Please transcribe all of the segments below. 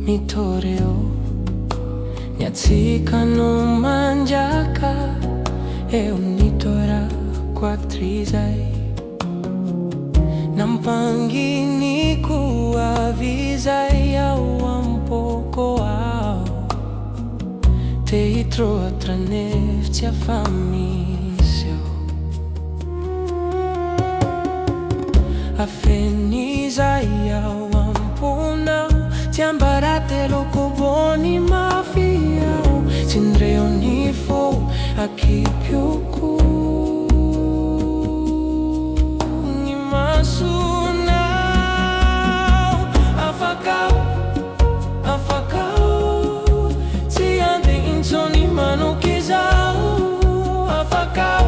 mitoreo Nyatsika no manjaka unitora quattrizai Nampangini kuavizai un poco ao Te troa traneftia famisio A fenizai au ampunau Tiambarate loco boni mafiao Tindreo ni fo aqui piucu Ni masunau Afakau Ti ande insoni mano kizau Afakau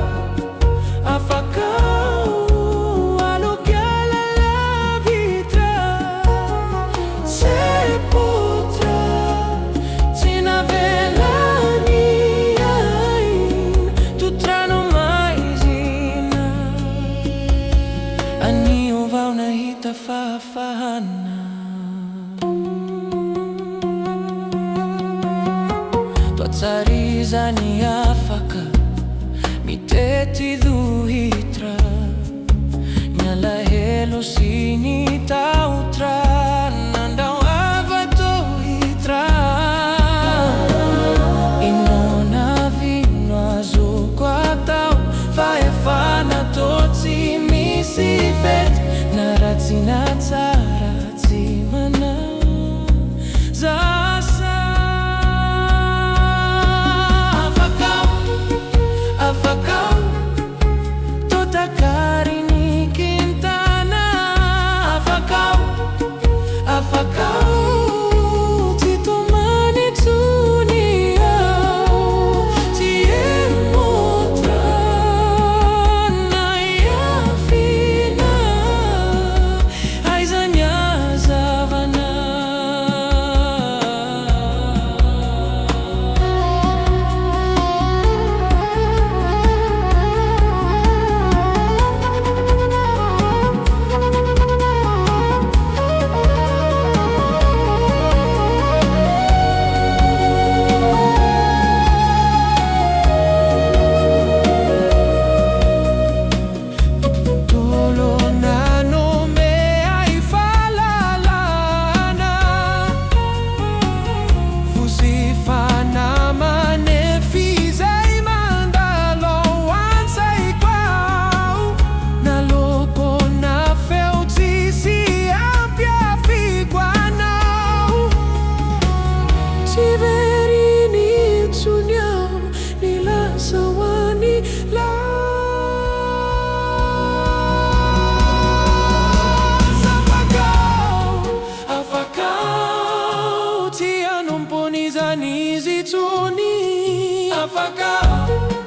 Fafana Tua tsariza ni afaka Miteti duhitra Nyala helo sini tautra Nandau avato hitra Inona vino azu kwa tau Faefana totsi misi fet Naratsina tsaratsy mana zasa Afakau Totakari ni kintana Afakau Titomani tuniau Tiemotra na yafina Afakau